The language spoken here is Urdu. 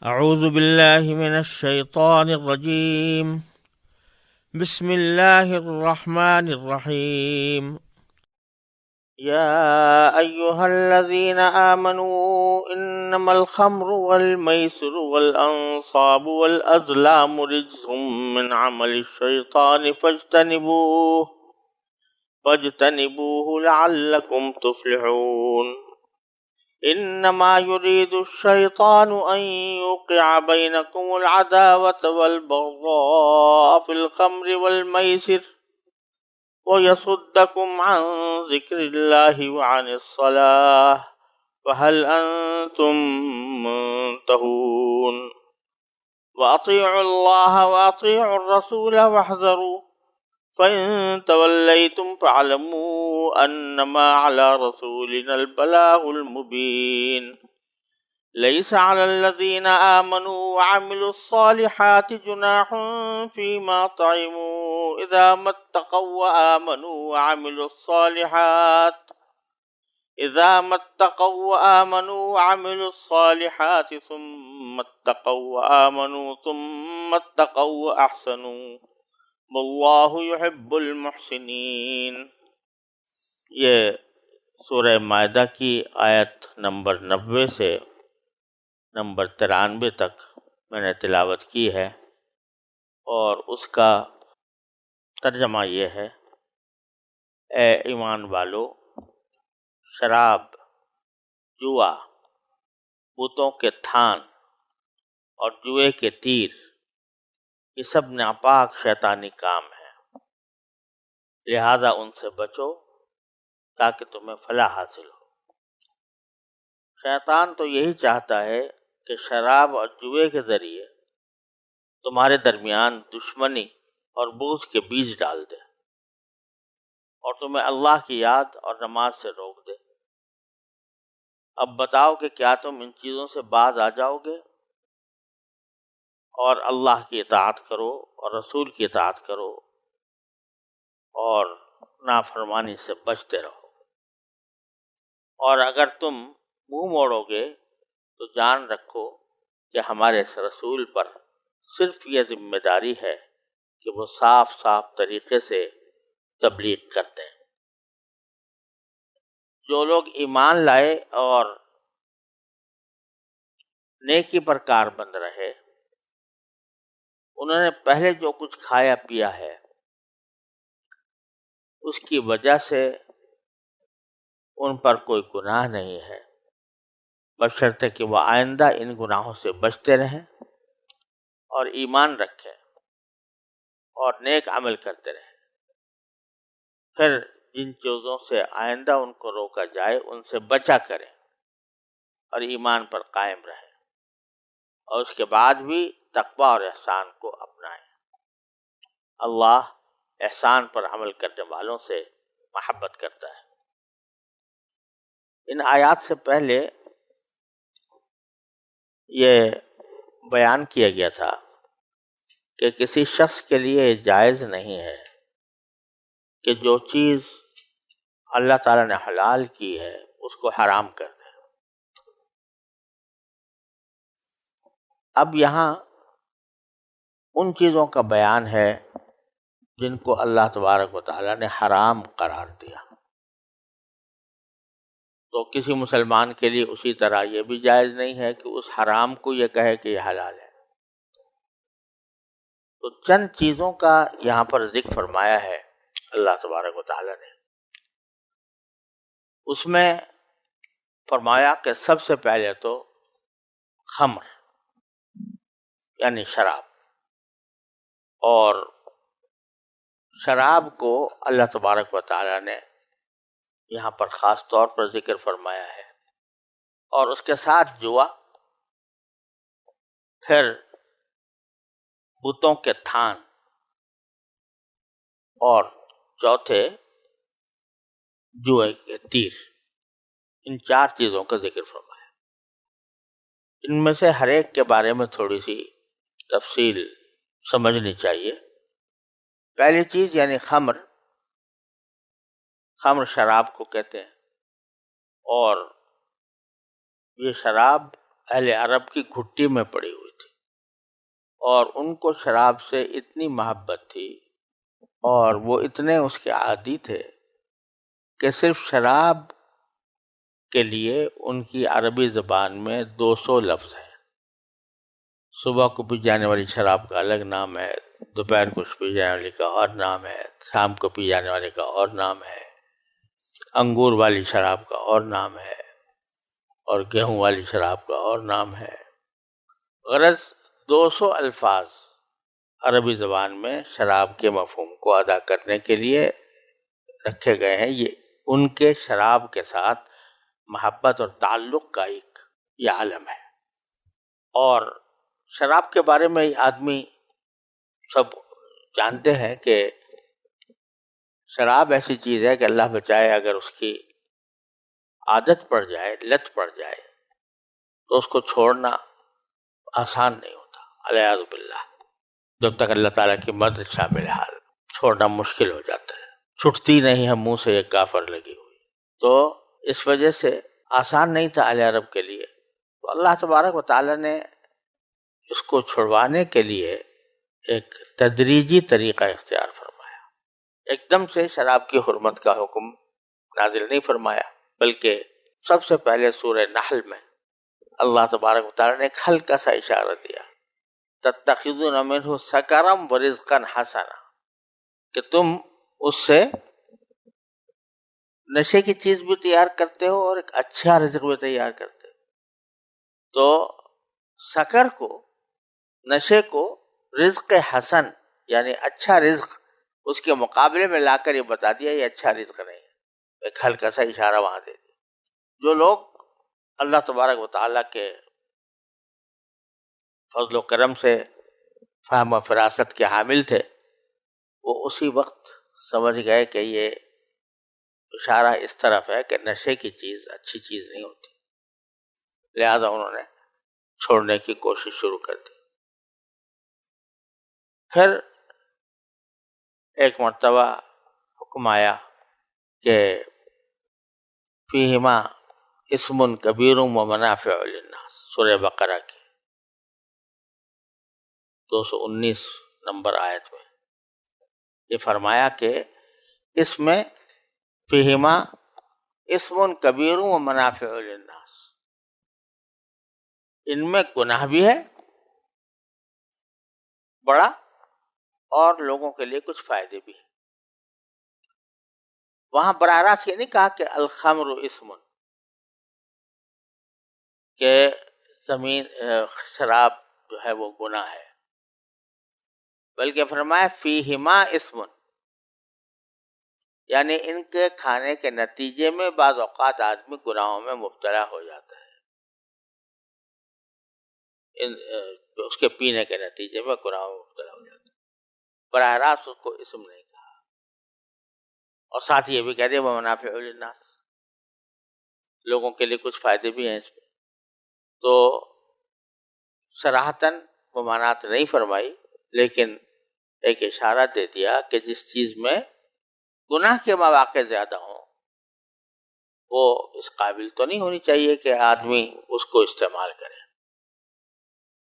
أعوذ بالله من الشيطان الرجيم. بسم الله الرحمن الرحيم. يا أيها الذين آمنوا إنما الخمر والميسر والأنصاب والأزلام رجس من عمل الشيطان فاجتنبوه لعلكم تفلحون. إنما يريد الشيطان أن يوقع بينكم العداوة والبغضاء في الخمر والميسر ويصدكم عن ذكر الله وعن الصلاة فهل أنتم منتهون. وأطيعوا الله وأطيعوا الرسول واحذروا فإن توليتم فاعلموا أنما على رسولنا البلاغ المبين. ليس على الذين آمنوا وعملوا الصالحات جناح فيما طعموا إذا ما اتقوا وعملوا الصالحات ثم اتقوا وآمنوا ثم اتقوا وأحسنوا واللہ یحب المحسنین. یہ سورہ مائدہ کی آیت نمبر 90 سے نمبر 93 تک میں نے تلاوت کی ہے، اور اس کا ترجمہ یہ ہے: اے ایمان والو، شراب، جوا، بتوں کے تھان اور جوئے کے تیر، یہ سب ناپاک شیطانی کام ہیں، لہذا ان سے بچو تاکہ تمہیں فلاح حاصل ہو۔ شیطان تو یہی چاہتا ہے کہ شراب اور جوئے کے ذریعے تمہارے درمیان دشمنی اور بغض کے بیج ڈال دے اور تمہیں اللہ کی یاد اور نماز سے روک دے۔ اب بتاؤ کہ کیا تم ان چیزوں سے باز آ جاؤ گے اور اللہ کی اطاعت کرو اور رسول کی اطاعت کرو اور نافرمانی سے بچتے رہو، اور اگر تم منہ موڑو گے تو جان رکھو کہ ہمارے اس رسول پر صرف یہ ذمہ داری ہے کہ وہ صاف صاف طریقے سے تبلیغ کرتے ہیں۔ جو لوگ ایمان لائے اور نیکی پر کاربند رہے، انہوں نے پہلے جو کچھ کھایا پیا ہے اس کی وجہ سے ان پر کوئی گناہ نہیں ہے، بشرطے کہ وہ آئندہ ان گناہوں سے بچتے رہیں اور ایمان رکھیں اور نیک عمل کرتے رہیں۔ پھر جن چیزوں سے آئندہ ان کو روکا جائے ان سے بچا کریں اور ایمان پر قائم رہیں، اور اس کے بعد بھی تقوی اور احسان کو اپنائیں۔ اللہ احسان پر عمل کرنے والوں سے محبت کرتا ہے۔ ان آیات سے پہلے یہ بیان کیا گیا تھا کہ کسی شخص کے لیے جائز نہیں ہے کہ جو چیز اللہ تعالیٰ نے حلال کی ہے اس کو حرام کر دے۔ اب یہاں ان چیزوں کا بیان ہے جن کو اللہ تبارک و تعالیٰ نے حرام قرار دیا، تو کسی مسلمان کے لیے اسی طرح یہ بھی جائز نہیں ہے کہ اس حرام کو یہ کہے کہ یہ حلال ہے۔ تو چند چیزوں کا یہاں پر ذکر فرمایا ہے اللہ تبارک و تعالیٰ نے۔ اس میں فرمایا کہ سب سے پہلے تو خمر یعنی شراب، اور شراب کو اللہ تبارک و تعالیٰ نے یہاں پر خاص طور پر ذکر فرمایا ہے، اور اس کے ساتھ جوا، پھر بتوں کے تھان، اور چوتھے جوئے کے تیر۔ ان چار چیزوں کا ذکر فرمایا۔ ان میں سے ہر ایک کے بارے میں تھوڑی سی تفصیل سمجھنی چاہیے۔ پہلی چیز یعنی خمر شراب کو کہتے ہیں، اور یہ شراب اہل عرب کی گھٹی میں پڑی ہوئی تھی، اور ان کو شراب سے اتنی محبت تھی اور وہ اتنے اس کے عادی تھے کہ صرف شراب کے لیے ان کی عربی زبان میں 200 لفظ ہیں۔ صبح کو پی جانے والی شراب کا الگ نام ہے، دوپہر کو پی جانے والی کا اور نام ہے، شام کو پی جانے والے کا اور نام ہے، انگور والی شراب کا اور نام ہے، اور گیہوں والی شراب کا اور نام ہے۔ غرض 200 الفاظ عربی زبان میں شراب کے مفہوم کو ادا کرنے کے لیے رکھے گئے ہیں۔ یہ ان کے شراب کے ساتھ محبت اور تعلق کا ایک یہ عالم ہے۔ اور شراب کے بارے میں آدمی سب جانتے ہیں کہ شراب ایسی چیز ہے کہ اللہ بچائے اگر اس کی عادت پڑ جائے، لت پڑ جائے، تو اس کو چھوڑنا آسان نہیں ہوتا، والعیاذ باللہ۔ جب تک اللہ تعالیٰ کی مدد شامل حال، چھوڑنا مشکل ہو جاتا ہے، چھٹتی نہیں ہے منہ سے ایک کافر لگی ہوئی۔ تو اس وجہ سے آسان نہیں تھا اہل عرب کے لیے، تو اللہ تبارک و تعالیٰ نے اس کو چھڑوانے کے لیے ایک تدریجی طریقہ اختیار فرمایا۔ ایک دم سے شراب کی حرمت کا حکم نازل نہیں فرمایا، بلکہ سب سے پہلے سورہ نحل میں اللہ تبارک و تعالیٰ نے ایک ہلکا سا اشارہ دیا، تتخذون منہ سکرا ورزقا حسنا، کہ تم اس سے نشے کی چیز بھی تیار کرتے ہو اور ایک اچھا رزق بھی تیار کرتے ہو۔ تو سکر کو، نشے کو رزق حسن یعنی اچھا رزق اس کے مقابلے میں لا کر یہ بتا دیا یہ اچھا رزق نہیں ہے، ایک ہلکا سا اشارہ وہاں دے دیا۔ جو لوگ اللہ تبارک و تعالیٰ کے فضل و کرم سے فہم و فراست کے حامل تھے، وہ اسی وقت سمجھ گئے کہ یہ اشارہ اس طرف ہے کہ نشے کی چیز اچھی چیز نہیں ہوتی، لہذا انہوں نے چھوڑنے کی کوشش شروع کر دی۔ پھر ایک مرتبہ حکم آیا کہ فیہما اسم کبیر و منافع للناس، سورہ بقرہ کی 219 نمبر آیت میں یہ فرمایا کہ اس میں فیہما اسم کبیر و منافع للناس، ان میں گناہ بھی ہے بڑا اور لوگوں کے لیے کچھ فائدے بھی ہیں۔ وہاں براہ راست یہ نہیں کہا کہ الخمر اسم، کہ زمین شراب جو ہے وہ گناہ ہے، بلکہ فرمایا فیہما اسم، یعنی ان کے کھانے کے نتیجے میں بعض اوقات آدمی گناہوں میں مبتلا ہو جاتا ہے، اس کے پینے کے نتیجے میں گناہوں میں مبتلا ہو جاتا ہے، براہ راست اس کو اسم نہیں کہا۔ اور ساتھ یہ بھی کہہ دیا وہ منافع للناس، لوگوں کے لیے کچھ فائدے بھی ہیں اس میں۔ تو صراحتاً ممانعت نہیں فرمائی، لیکن ایک اشارہ دے دیا کہ جس چیز میں گناہ کے مواقع زیادہ ہوں وہ اس قابل تو نہیں ہونی چاہیے کہ آدمی اس کو استعمال کرے۔